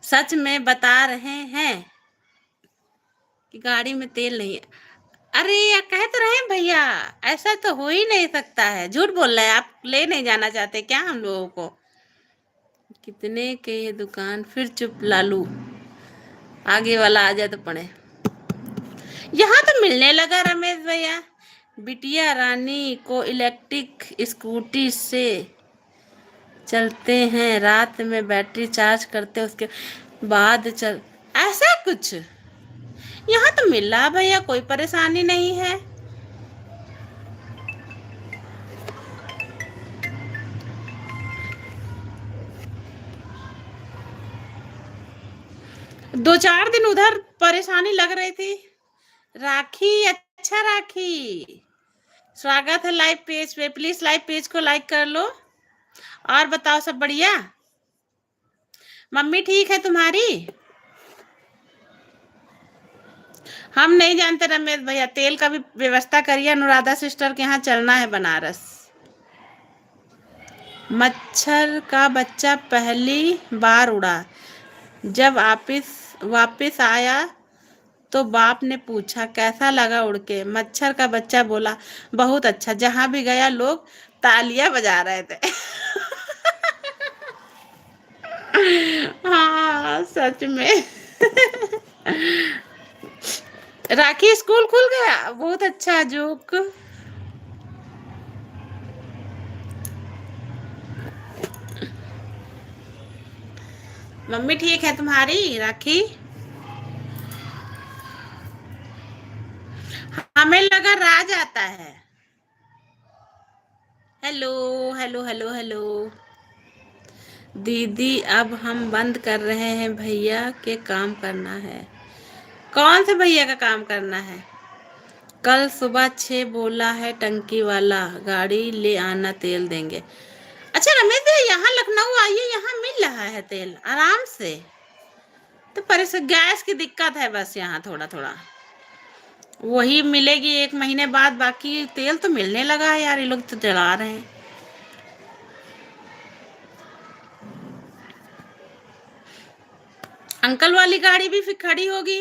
सच में बता रहे हैं कि गाड़ी में तेल नहीं है? अरे या कह तो रहे हैं भैया, ऐसा तो हो ही नहीं सकता है, झूठ बोल रहे हैं आप। ले नहीं जाना चाहते क्या हम लोगों को? कितने के ये दुकान, फिर चुप लालू। आगे वाला आ जाए तो पढ़े। यहाँ तो मिलने लगा रमेश भैया। बिटिया रानी को इलेक्ट्रिक स्कूटी से चलते हैं, रात में बैटरी चार्ज करते उसके बाद चल, ऐसा कुछ यहाँ तो मिल रहा भैया, कोई परेशानी नहीं है। दो चार दिन उधर परेशानी लग रही थी। राखी, अच्छा राखी, स्वागत है लाइव पेज पे। प्लीज लाइव पेज को लाइक कर लो। और बताओ, सब बढ़िया? मम्मी ठीक है तुम्हारी? हम नहीं जानते रमेश भैया, तेल का भी व्यवस्था करिए, अनुराधा सिस्टर के यहाँ चलना है बनारस। मच्छर का बच्चा पहली बार उड़ा, जब वापिस वापिस आया तो बाप ने पूछा कैसा लगा उड़ के? मच्छर का बच्चा बोला बहुत अच्छा, जहां भी गया लोग तालियां बजा रहे थे। हाँ सच में। राखी, स्कूल खुल गया, बहुत अच्छा जोक। मम्मी ठीक है तुम्हारी राखी? हमें लगा राज आता है। Hello hello hello hello. दीदी अब हम बंद कर रहे हैं, भैया के काम करना है। कौन से भैया का काम करना है? कल सुबह 6 बोला है टंकी वाला, गाड़ी ले आना, तेल देंगे। अच्छा रमेश भैया, यहाँ लखनऊ आइए, यहाँ मिल रहा है तेल आराम से। तो परेशान, गैस की दिक्कत है बस यहाँ थोड़ा थोड़ा, वही मिलेगी 1 महीने बाद, बाकी तेल तो मिलने लगा है यार, ये लोग तो जला रहे हैं। अंकल वाली गाड़ी भी फिर खड़ी होगी।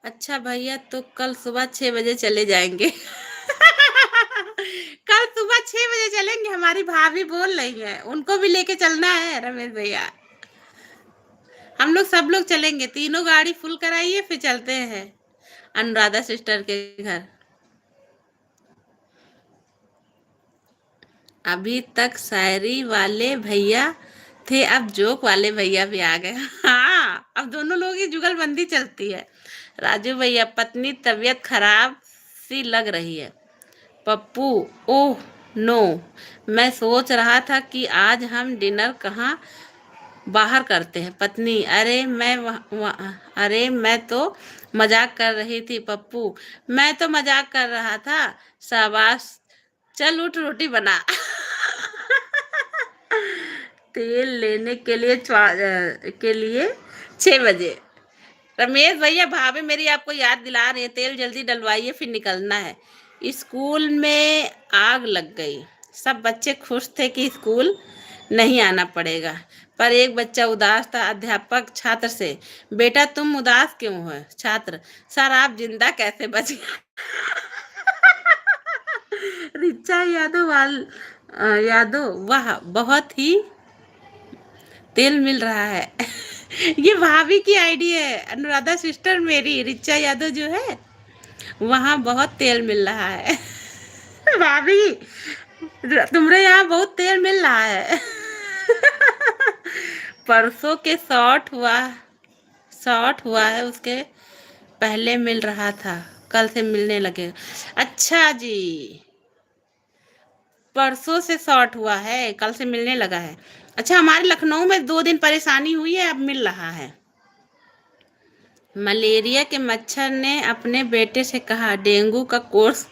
अच्छा भैया, तो कल सुबह 6 बजे चले जाएंगे। कल सुबह 6 बजे चलेंगे, हमारी भाभी बोल रही है, उनको भी लेके चलना है रमेश भैया। हम लोग सब लोग चलेंगे, तीनों गाड़ी फुल कराइए फिर चलते हैं अनुराधा सिस्टर के घर। अभी तक शायरी वाले भैया थे, अब जोक वाले भैया भी आ गए। हाँ, अब दोनों लोगों की जुगलबंदी चलती है। राजू भैया, पत्नी तबीयत खराब सी लग रही है। पप्पू, ओह नो, मैं सोच रहा था कि आज हम डिनर कहाँ बाहर करते हैं। पत्नी, अरे मैं तो मजाक कर रही थी पप्पू, मैं तो मजाक कर रहा था। शाबाश, चल उठ रोटी बना। तेल लेने के लिए के लिए 6 बजे। रमेश भैया, भाभी मेरी आपको याद दिला रही है, तेल जल्दी डलवाइए फिर निकलना है। स्कूल में आग लग गई। सब बच्चे खुश थे कि स्कूल नहीं आना पड़ेगा, पर एक बच्चा उदास था। अध्यापक छात्र से, बेटा तुम उदास क्यों हो? छात्र, सर आप जिंदा कैसे बच गए? रिचा यादव, वाह बहुत ही तेल मिल रहा है। ये भाभी की आईडी है, अनुराधा सिस्टर मेरी रिचा यादव जो है, वहाँ बहुत तेल मिल रहा है। भाभी, तुम्हारे यहाँ बहुत तेल मिल रहा है। परसों के शॉर्ट हुआ है, उसके पहले मिल रहा था, कल से मिलने लगे। अच्छा जी, परसों से शॉर्ट हुआ है, कल से मिलने लगा है। अच्छा, हमारे लखनऊ में 2 दिन परेशानी हुई है, अब मिल रहा है। मलेरिया के मच्छर ने अपने बेटे से कहा, डेंगू का कोर्स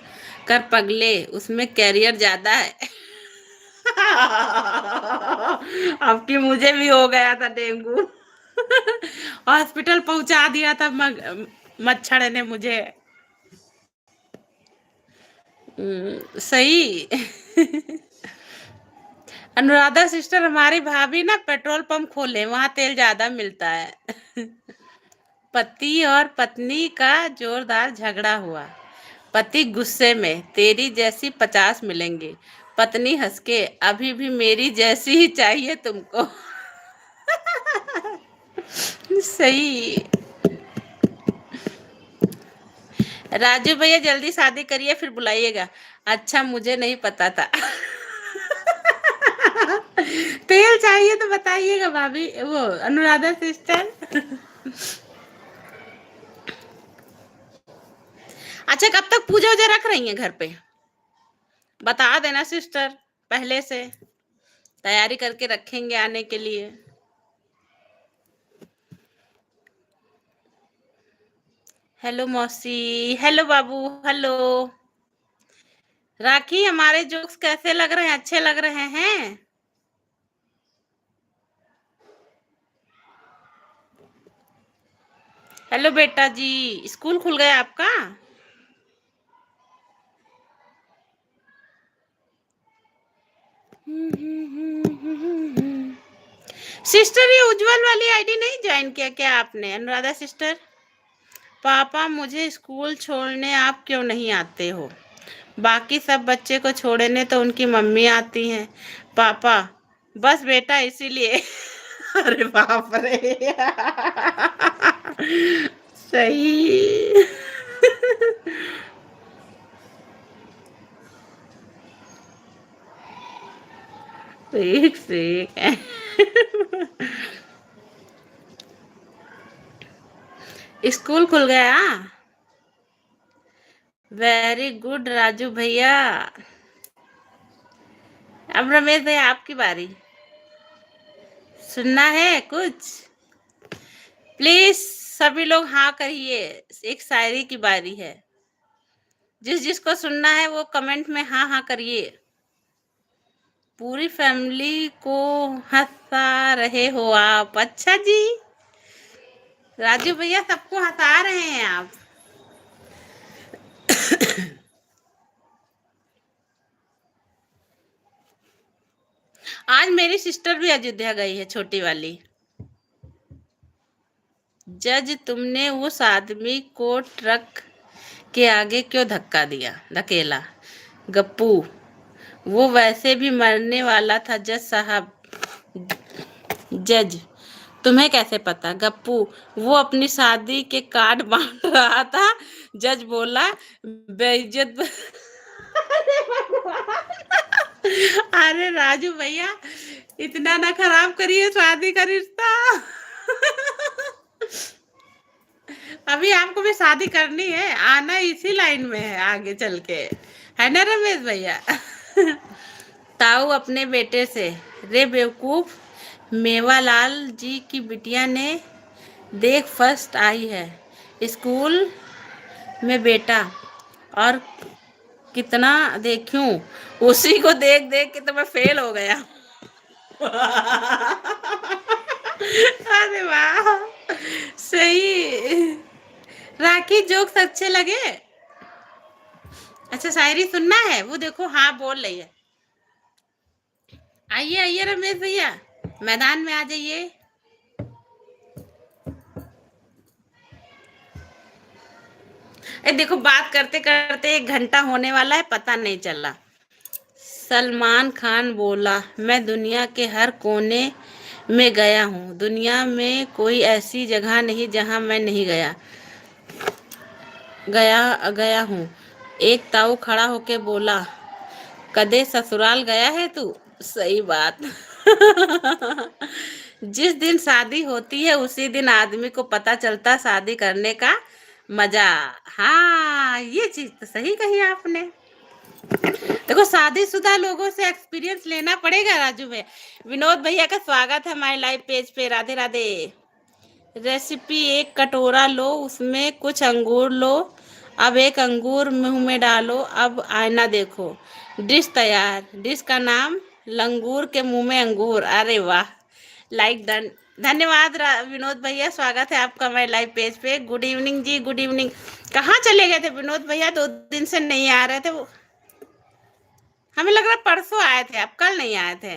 कर पगले, उसमें कैरियर ज्यादा है। अब कि मुझे भी हो गया था डेंगू। हॉस्पिटल पहुंचा दिया था मच्छर ने मुझे। सही। अनुराधा सिस्टर, हमारी भाभी ना पेट्रोल पंप खोले, वहां तेल ज्यादा मिलता है। पति और पत्नी का जोरदार झगड़ा हुआ। पति गुस्से में, तेरी जैसी 50 मिलेंगे। पत्नी हंस के, अभी भी मेरी जैसी ही चाहिए तुमको। सही। राजू भैया, जल्दी शादी करिए फिर बुलाइएगा। अच्छा, मुझे नहीं पता था। तेल चाहिए तो बताइएगा भाभी, वो अनुराधा सिस्टर। अच्छा, कब तक पूजा वूजा रख रही हैं घर पे? बता देना सिस्टर, पहले से तैयारी करके रखेंगे आने के लिए। हेलो मौसी, हेलो बाबू, हेलो। राखी, हमारे जोक्स कैसे लग रहे हैं? अच्छे लग रहे हैं? हेलो बेटा जी, स्कूल खुल गया आपका? सिस्टर, ये उज्जवल वाली आईडी नहीं ज्वाइन किया क्या आपने, अनुराधा सिस्टर? पापा, मुझे स्कूल छोड़ने आप क्यों नहीं आते हो? बाकी सब बच्चे को छोड़ने तो उनकी मम्मी आती हैं। पापा, बस बेटा इसीलिए। अरे बाप रे। सही। ठीक ठीक है। स्कूल खुल गया। वेरी गुड राजू भैया। अब रमेश भैया, आपकी बारी। सुनना है कुछ? प्लीज सभी लोग हाँ करिए, एक शायरी की बारी है। जिस जिसको सुनना है वो कमेंट में हाँ हाँ करिए। पूरी फैमिली को हंसा रहे हो आप? अच्छा जी, राजू भैया सबको हंसा रहे हैं आप। आज मेरी सिस्टर भी अयोध्या गई है, छोटी वाली। जज, तुमने उस आदमी को ट्रक के आगे क्यों धकेला? गप्पू, वो वैसे भी मरने वाला था जज साहब। जज, तुम्हें कैसे पता? गप्पू, वो अपनी शादी के कार्ड बांट रहा था। जज बोला, बेइज्जत। अरे भगवान! अरे राजू भैया, इतना ना खराब करिए शादी का रिश्ता। अभी आपको भी शादी करनी है, आना इसी लाइन में है आगे चल के, है ना रमेश भैया? ताऊ अपने बेटे से, रे बेवकूफ, मेवालाल जी की बिटिया ने देख फर्स्ट आई है स्कूल में बेटा, और कितना देखूं, उसी को देख देख के तो मैं फेल हो गया। अरे वाह, सही। राखी, जोक्स अच्छे लगे? अच्छा, शायरी सुनना है? वो देखो, हाँ बोल रही है। आइए आइए रमेश भैया, मैदान में आ जाइए। देखो, बात करते करते 1 घंटा होने वाला है, पता नहीं चला। सलमान खान बोला, मैं दुनिया के हर कोने में गया हूँ, दुनिया में कोई ऐसी जगह नहीं जहाँ मैं नहीं गया गया गया हूँ। एक ताऊ खड़ा होके बोला, कदे ससुराल गया है तू? सही बात। जिस दिन शादी होती है उसी दिन आदमी को पता चलता शादी करने का मजा। हाँ, ये चीज तो सही कही आपने। देखो, शादीशुदा लोगों से एक्सपीरियंस लेना पड़ेगा राजू में। विनोद भैया का स्वागत है हमारे लाइव पेज पे, राधे राधे। रेसिपी, 1 कटोरा लो, उसमें कुछ अंगूर लो, अब एक अंगूर मुंह में डालो, अब आईना देखो, डिश तैयार। डिश का नाम, लंगूर के मुंह में अंगूर। अरे वाह, लाइक डन। धन्यवाद विनोद भैया, स्वागत है आपका हमारे लाइव पेज पे। गुड इवनिंग जी, गुड इवनिंग। कहाँ चले गए थे विनोद भैया? 2 दिन से नहीं आ रहे थे वो, हमें लग रहा परसों आए थे आप, कल नहीं आए थे।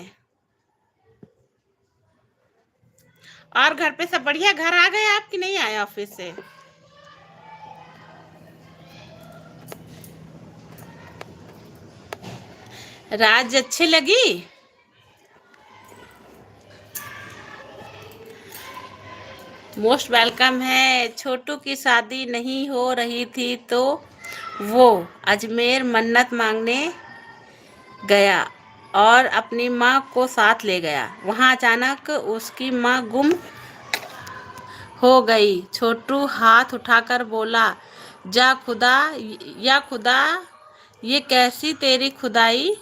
और घर पे सब बढ़िया? घर आ गए आप कि नहीं आए ऑफिस से? राज अच्छी लगी? मोस्ट वेलकम है। छोटू की शादी नहीं हो रही थी तो वो अजमेर मन्नत मांगने गया और अपनी माँ को साथ ले गया। वहाँ अचानक उसकी माँ गुम हो गई। छोटू हाथ उठाकर बोला, जा खुदा, या खुदा, ये कैसी तेरी खुदाई,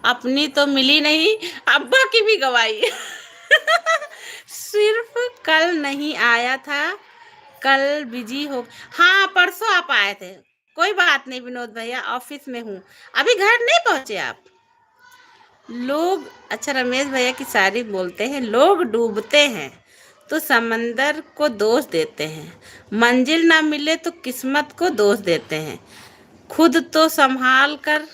अपनी तो मिली नहीं, अब्बा की भी गवाई। सिर्फ कल नहीं आया था, कल बिजी हो। हाँ, परसों आप आए थे। कोई बात नहीं विनोद भैया, ऑफिस में हूँ, अभी घर नहीं पहुंचे आप लोग। अच्छा, रमेश भैया की शायरी बोलते हैं, लोग डूबते हैं तो समंदर को दोष देते हैं, मंजिल ना मिले तो किस्मत को दोष देते हैं, खुद तो संभाल कर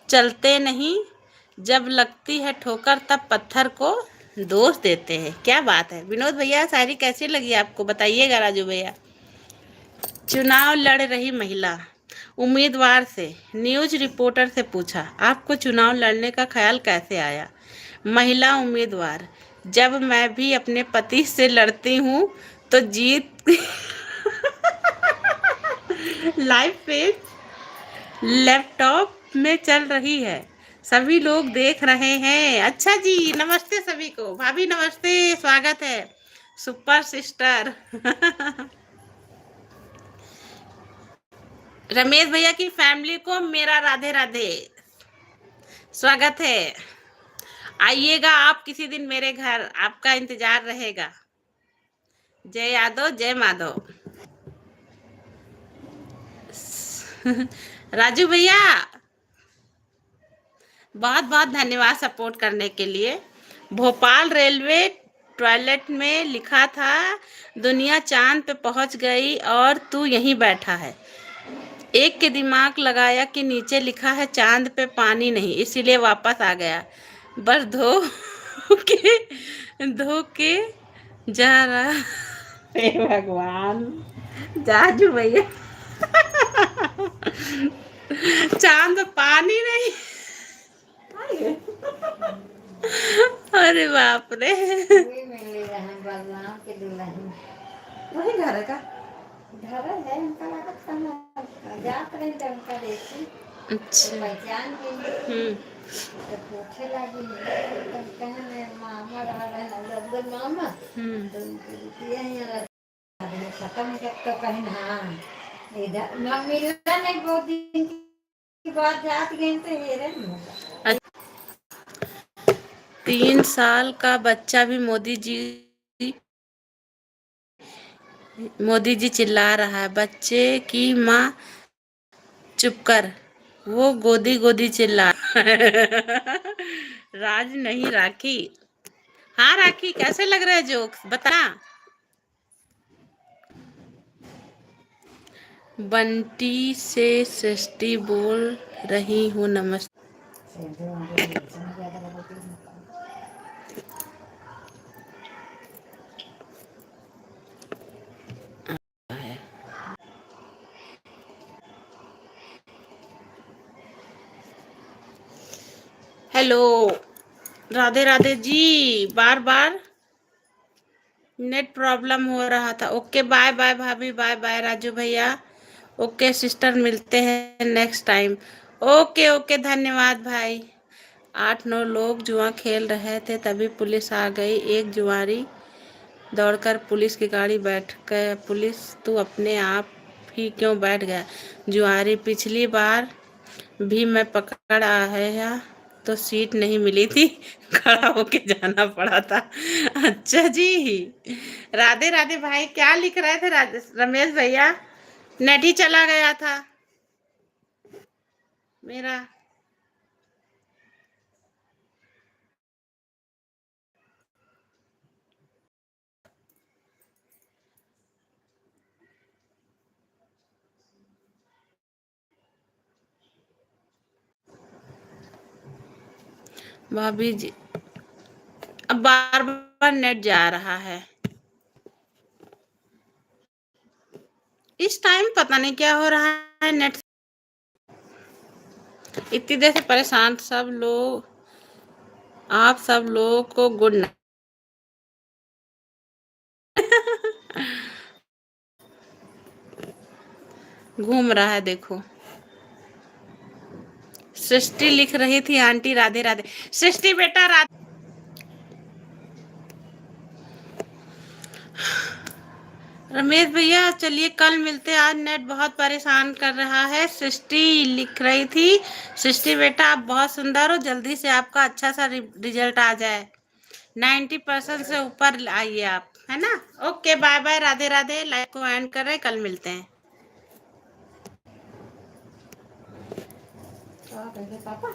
चलते नहीं, जब लगती है ठोकर तब पत्थर को दोष देते हैं। क्या बात है विनोद भैया, शायरी कैसी लगी आपको? बताइएगा राजू भैया। चुनाव लड़ रही महिला उम्मीदवार से न्यूज रिपोर्टर से पूछा, आपको चुनाव लड़ने का ख्याल कैसे आया? महिला उम्मीदवार, जब मैं भी अपने पति से लड़ती हूँ तो जीत। लाइव पेज लैपटॉप में चल रही है, सभी लोग देख रहे हैं। अच्छा जी, नमस्ते सभी को। भाभी नमस्ते, स्वागत है। Super sister. रमेश भैया की फैमिली को मेरा राधे राधे, स्वागत है। आइएगा आप किसी दिन मेरे घर, आपका इंतजार रहेगा। जय यादव, जय माधव। राजू भैया, बहुत बहुत धन्यवाद सपोर्ट करने के लिए। भोपाल रेलवे टॉयलेट में लिखा था, दुनिया चांद पे पहुंच गई और तू यहीं बैठा है। एक के दिमाग लगाया कि नीचे लिखा है चांद पे पानी नहीं, इसीलिए वापस आ गया। बस धो के जा रहा। हे भगवान, जाजू भैया। चांद पानी नहीं। अरे बाप रे। वही मिले रहे बलराम के दुल्हन। वही घर का घर है उनका, लागत कहाँ जात रहे थे उनका देखी तो अच्छा। पहचान गई तो पूछे लगी तो कहने मामा रहा रहे अब्दुल मामा तो उनके रुपये यहाँ रहे खत्म जब तो कहीं हाँ इधर न मिलना नहीं, बहुत दिन की बात जात गई तो ये रहे 3 साल का बच्चा भी मोदी जी चिल्ला रहा है। बच्चे की माँ चुप कर, वो गोदी गोदी चिल्ला। राज नहीं राखी। हाँ राखी, कैसे लग रहे जोक्स बता। बंटी से सृष्टि बोल रही हूँ, नमस्ते। हेलो, राधे राधे जी। बार बार नेट प्रॉब्लम हो रहा था। ओके, बाय बाय भाभी, बाय बाय राजू भैया। ओके सिस्टर, मिलते हैं नेक्स्ट टाइम। ओके ओके, धन्यवाद भाई। 8-9 लोग जुआ खेल रहे थे, तभी पुलिस आ गई। एक जुआरी दौड़कर पुलिस की गाड़ी बैठ गया। पुलिस, तू अपने आप ही क्यों बैठ गया? जुआरी, पिछली बार भी मैं पकड़ आया तो सीट नहीं मिली थी। खड़ा होके जाना पड़ा था। अच्छा जी। राधे राधे भाई, क्या लिख रहे थे रमेश भैया? नेट ही चला गया था मेरा। भाभी जी, अब बार बार नेट जा रहा है। इस टाइम पता नहीं क्या हो रहा है नेट। इतनी देर से परेशान सब लोग। आप सब लोगों को गुड नाइट। घूम रहा है देखो। सृष्टि लिख रही थी आंटी राधे राधे। सृष्टि बेटा राधे। रमेश भैया चलिए कल मिलते हैं, आज नेट बहुत परेशान कर रहा है। सृष्टि लिख रही थी। सृष्टि बेटा आप बहुत सुंदर हो, जल्दी से आपका अच्छा सा रिजल्ट आ जाए। 90% से ऊपर आइए आप, है ना। Okay bye bye, Radhe Radhe. Live को एंड कर रहे, कल मिलते हैं। पापा